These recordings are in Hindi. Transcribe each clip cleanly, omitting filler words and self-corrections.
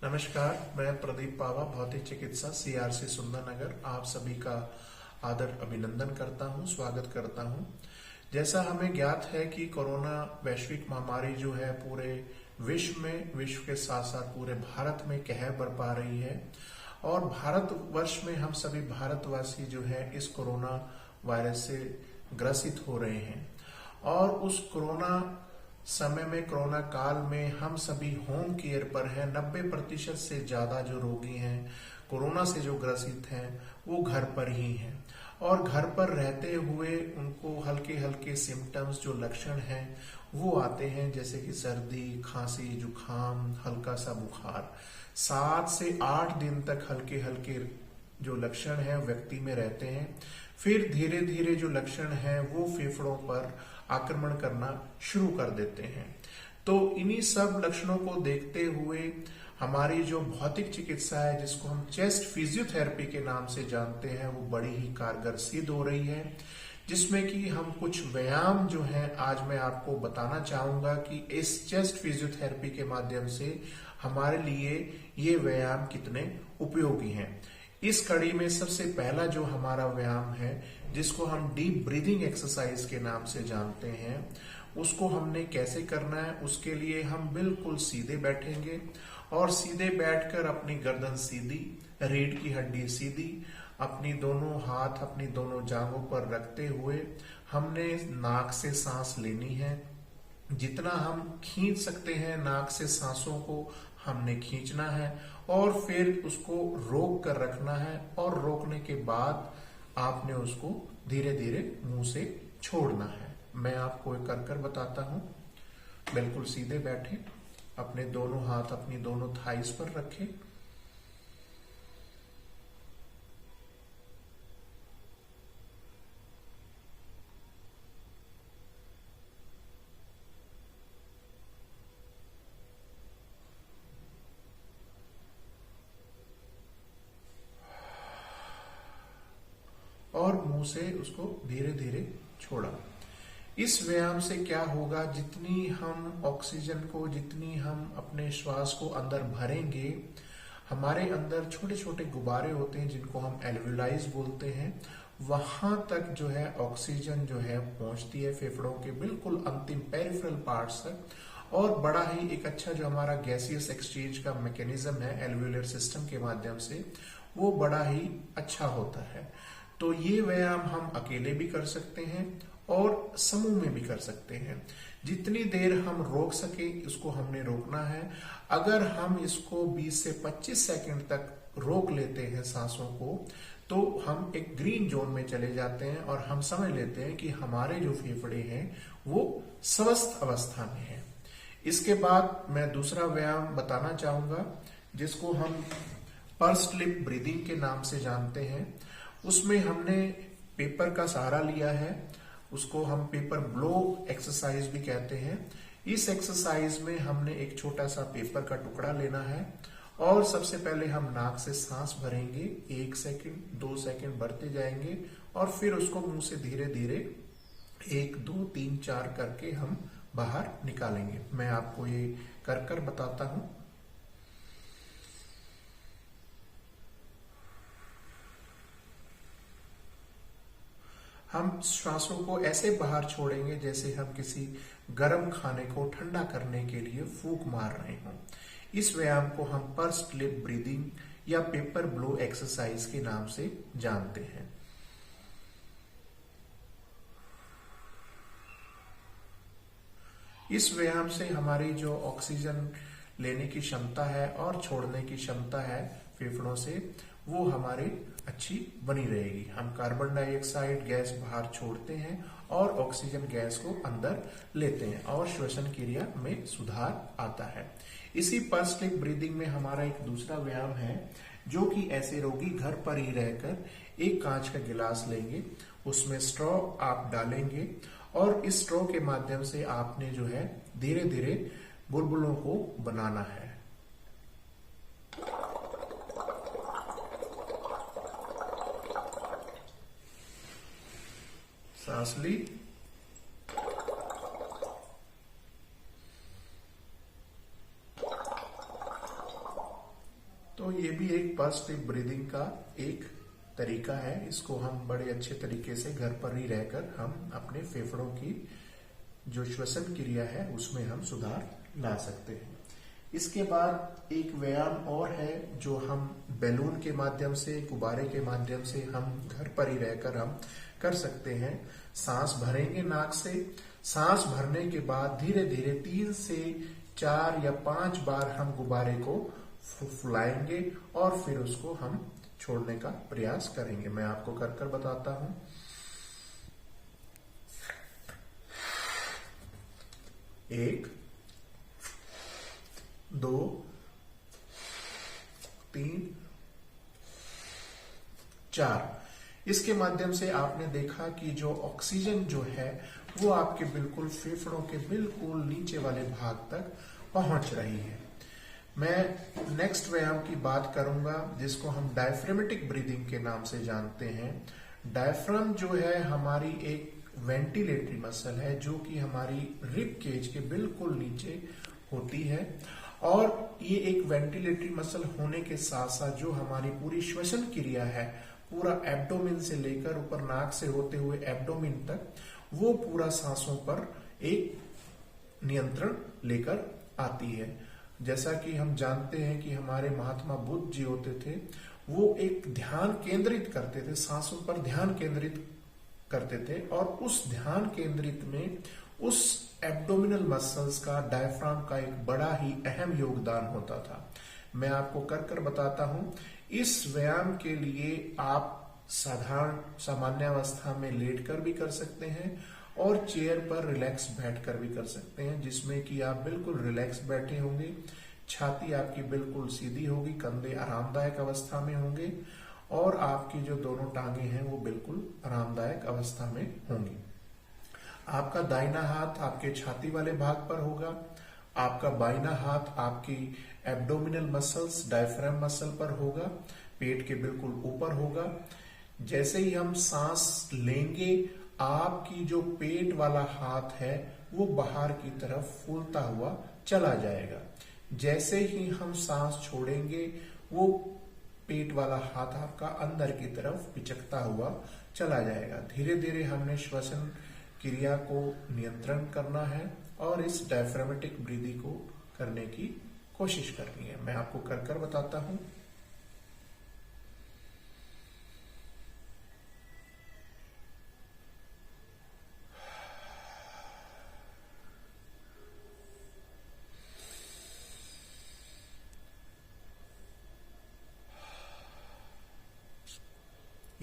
नमस्कार, मैं प्रदीप पावा, भौतिक चिकित्सा सीआरसी सुंदरनगर आप सभी का आदर अभिनंदन करता हूं, स्वागत करता हूं। जैसा हमें ज्ञात है कि कोरोना वैश्विक महामारी जो है पूरे विश्व में, विश्व के साथ साथ पूरे भारत में कहर बरपा रही है और भारतवर्ष में हम सभी भारतवासी जो है इस कोरोना वायरस से ग्रसित हो रहे हैं। और उस कोरोना समय में, कोरोना काल में हम सभी होम केयर पर हैं। 90% से ज्यादा जो रोगी हैं, कोरोना से जो ग्रसित हैं, वो घर पर ही हैं और घर पर रहते हुए उनको हल्के हल्के सिम्टम्स, जो लक्षण हैं वो आते हैं, जैसे कि सर्दी, खांसी, जुखाम, हल्का सा बुखार। 7 से 8 दिन तक हल्के हल्के जो लक्षण हैं व्यक्ति में रहते हैं। फिर धीरे धीरे जो लक्षण हैं वो फेफड़ों पर आक्रमण करना शुरू कर देते हैं। तो इन्हीं सब लक्षणों को देखते हुए हमारी जो भौतिक चिकित्सा है, जिसको हम चेस्ट फिजियोथेरेपी के नाम से जानते हैं, वो बड़ी ही कारगर सिद्ध हो रही है। जिसमें कि हम कुछ व्यायाम जो हैं आज मैं आपको बताना चाहूंगा कि इस चेस्ट फिजियोथेरेपी के माध्यम से हमारे लिए ये व्यायाम कितने उपयोगी हैं। इस कड़ी में सबसे पहला जो हमारा व्यायाम है, जिसको हम डीप ब्रीदिंग एक्सरसाइज के नाम से जानते हैं, उसको हमने कैसे करना है। उसके लिए हम बिल्कुल सीधे बैठेंगे और सीधे बैठकर अपनी गर्दन सीधी, रीढ़ की हड्डी सीधी, अपनी दोनों हाथ अपनी दोनों जांघों पर रखते हुए हमने नाक से सांस लेनी है। जितना हम खींच सकते हैं नाक से सांसों को हमने खींचना है और फिर उसको रोक कर रखना है और रोकने के बाद आपने उसको धीरे धीरे मुंह से छोड़ना है। मैं आपको एक कर बताता हूं। बिल्कुल सीधे बैठे, अपने दोनों हाथ अपनी दोनों थाइस पर रखें। और मुंह से उसको धीरे धीरे छोड़ा। इस व्यायाम से क्या होगा, जितनी हम ऑक्सीजन को, जितनी हम अपने श्वास को अंदर भरेंगे, हमारे अंदर छोटे छोटे गुब्बारे होते हैं जिनको हम एल्विलाइज बोलते हैं, वहां तक जो है ऑक्सीजन जो है पहुंचती है फेफड़ों के बिल्कुल अंतिम पेरिफेरल पार्ट्स तक। और बड़ा ही एक अच्छा जो हमारा गैसियस एक्सचेंज का मैकेनिज्म है एल्वियोलर सिस्टम के माध्यम से, वो बड़ा ही अच्छा होता है। तो ये व्यायाम हम अकेले भी कर सकते हैं और समूह में भी कर सकते हैं। जितनी देर हम रोक सके इसको हमने रोकना है। अगर हम इसको 20 से 25 सेकंड तक रोक लेते हैं सांसों को, तो हम एक ग्रीन जोन में चले जाते हैं और हम समझ लेते हैं कि हमारे जो फेफड़े हैं वो स्वस्थ अवस्था में है। इसके बाद मैं दूसरा व्यायाम बताना चाहूंगा, जिसको हम पर्स्ड लिप ब्रीदिंग के नाम से जानते हैं। उसमें हमने पेपर का सहारा लिया है, उसको हम पेपर ब्लो एक्सरसाइज भी कहते हैं। इस एक्सरसाइज में हमने एक छोटा सा पेपर का टुकड़ा लेना है और सबसे पहले हम नाक से सांस भरेंगे, 1 सेकंड 2 सेकंड भरते जाएंगे और फिर उसको मुंह से धीरे धीरे 1 2 3 4 करके हम बाहर निकालेंगे। मैं आपको ये कर बताता हूं। हम श्वासों को ऐसे बाहर छोड़ेंगे जैसे हम किसी गर्म खाने को ठंडा करने के लिए फूंक मार रहे हों। इस व्यायाम को हम पर्स्ड लिप ब्रीदिंग या पेपर ब्लो एक्सरसाइज के नाम से जानते हैं। इस व्यायाम से हमारी जो ऑक्सीजन लेने की क्षमता है और छोड़ने की क्षमता है फेफड़ों से, वो हमारी अच्छी बनी रहेगी। हम कार्बन डाइऑक्साइड गैस बाहर छोड़ते हैं और ऑक्सीजन गैस को अंदर लेते हैं और श्वसन क्रिया में सुधार आता है। इसी पर्स्ड लिप ब्रीदिंग में हमारा एक दूसरा व्यायाम है, जो कि ऐसे रोगी घर पर ही रहकर एक कांच का गिलास लेंगे, उसमें स्ट्रॉ आप डालेंगे और इस स्ट्रॉ के माध्यम से आपने जो है धीरे धीरे बुलबुलों को बनाना है। सांस ली, तो ये भी एक पॉजिटिव ब्रीदिंग का एक तरीका है। इसको हम बड़े अच्छे तरीके से घर पर ही रहकर हम अपने फेफड़ों की जो श्वसन क्रिया है उसमें हम सुधार ला सकते हैं। इसके बाद एक व्यायाम और है जो हम बैलून के माध्यम से, गुब्बारे के माध्यम से हम घर पर ही रहकर हम कर सकते हैं। सांस भरेंगे नाक से, सांस भरने के बाद धीरे धीरे 3 से 4 या 5 बार हम गुब्बारे को फुलाएंगे और फिर उसको हम छोड़ने का प्रयास करेंगे। मैं आपको कर कर बताता हूं। 1 2 3 4। इसके माध्यम से आपने देखा कि जो ऑक्सीजन जो है वो आपके बिल्कुल फेफड़ों के बिल्कुल नीचे वाले भाग तक पहुंच रही है। मैं नेक्स्ट व्यायाम की बात करूंगा जिसको हम डायफ्रामेटिक ब्रीदिंग के नाम से जानते हैं। डायफ्राम जो है हमारी एक वेंटिलेटरी मसल है जो कि हमारी रिब केज के बिल्कुल नीचे होती है और ये एक वेंटिलेटरी मसल होने के साथ साथ जो हमारी पूरी श्वसन क्रिया है, पूरा एब्डोमेन से लेकर ऊपर नाक से होते हुए एब्डोमेन तक, वो पूरा सांसों पर एक नियंत्रण लेकर आती है। जैसा कि हम जानते हैं कि हमारे महात्मा बुद्ध जी होते थे, वो एक ध्यान केंद्रित करते थे, सांसों पर ध्यान केंद्रित करते थे और उस ध्यान केंद्रित में उस एब्डोमिनल मसल्स का, डायफ्राम का एक बड़ा ही अहम योगदान होता था। मैं आपको कर कर बताता हूं। इस व्यायाम के लिए आप साधारण सामान्य अवस्था में लेटकर भी कर सकते हैं और चेयर पर रिलैक्स बैठकर भी कर सकते हैं, जिसमें कि आप बिल्कुल रिलैक्स बैठे होंगे, छाती आपकी बिल्कुल सीधी होगी, कंधे आरामदायक अवस्था में होंगे और आपकी जो दोनों टांगे हैं वो बिल्कुल आरामदायक अवस्था में होंगी। आपका दाहिना हाथ आपके छाती वाले भाग पर होगा, आपका बाइना हाथ आपकी एब्डोमिनल मसल्स, डायफ्राम मसल पर होगा, पेट के बिल्कुल ऊपर होगा। जैसे ही हम सांस लेंगे आपकी जो पेट वाला हाथ है वो बाहर की तरफ फूलता हुआ चला जाएगा। जैसे ही हम सांस छोड़ेंगे वो पेट वाला हाथ आपका अंदर की तरफ पिचकता हुआ चला जाएगा। धीरे धीरे हमने श्वसन क्रिया को नियंत्रण करना है और इस डायफ्रामेटिक ब्रीदिंग को करने की कोशिश करनी है। मैं आपको कर कर बताता हूं।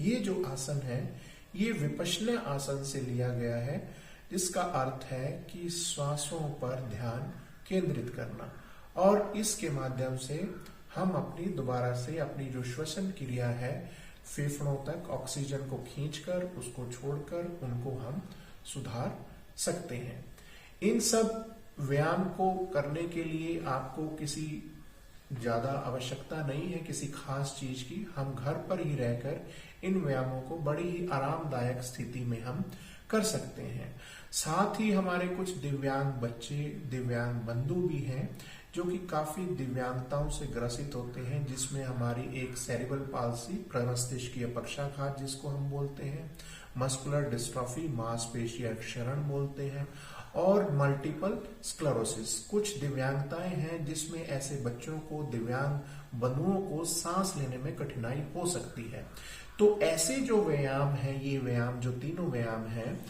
ये जो आसन है ये विपश्यना आसन से लिया गया है, जिसका अर्थ है कि श्वासों पर ध्यान केंद्रित करना और इसके माध्यम से हम अपनी दोबारा से अपनी जो श्वसन क्रिया है, फेफड़ों तक ऑक्सीजन को खींचकर उसको छोड़कर उनको हम सुधार सकते हैं। इन सब व्यायाम को करने के लिए आपको किसी ज्यादा आवश्यकता नहीं है किसी खास चीज की। हम घर पर ही रहकर इन व्यायामों को बड़ी ही आरामदायक स्थिति में हम कर सकते हैं। साथ ही हमारे कुछ दिव्यांग बच्चे, दिव्यांग बंधु भी हैं जो कि काफी दिव्यांगताओं से ग्रसित होते हैं, जिसमें हमारी एक सेरिब्रल पाल्सी, मस्तिष्कीय पक्षाघात जिसको हम बोलते हैं, मस्कुलर डिस्ट्रॉफी, मांसपेशियां क्षरण बोलते हैं, और मल्टीपल स्क्लेरोसिस। कुछ दिव्यांगताएं हैं जिसमें ऐसे बच्चों को, दिव्यांग बंधुओं को सांस लेने में कठिनाई हो सकती है। तो ऐसे जो व्यायाम है, ये व्यायाम जो तीनों व्यायाम हैं,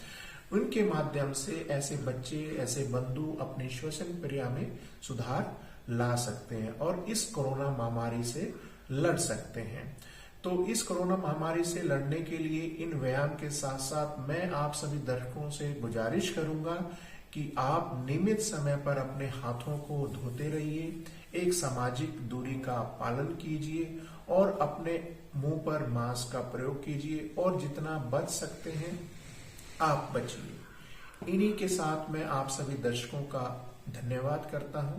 उनके माध्यम से ऐसे बच्चे, ऐसे बंधु अपनी श्वसन क्रिया में सुधार ला सकते हैं और इस कोरोना महामारी से लड़ सकते हैं। तो इस कोरोना महामारी से लड़ने के लिए इन व्यायाम के साथ साथ मैं आप सभी दर्शकों से गुजारिश करूंगा कि आप नियमित समय पर अपने हाथों को धोते रहिए, एक सामाजिक दूरी का पालन कीजिए और अपने मुंह पर मास्क का प्रयोग कीजिए और जितना बच सकते हैं आप बचिए। इन्हीं के साथ मैं आप सभी दर्शकों का धन्यवाद करता हूं।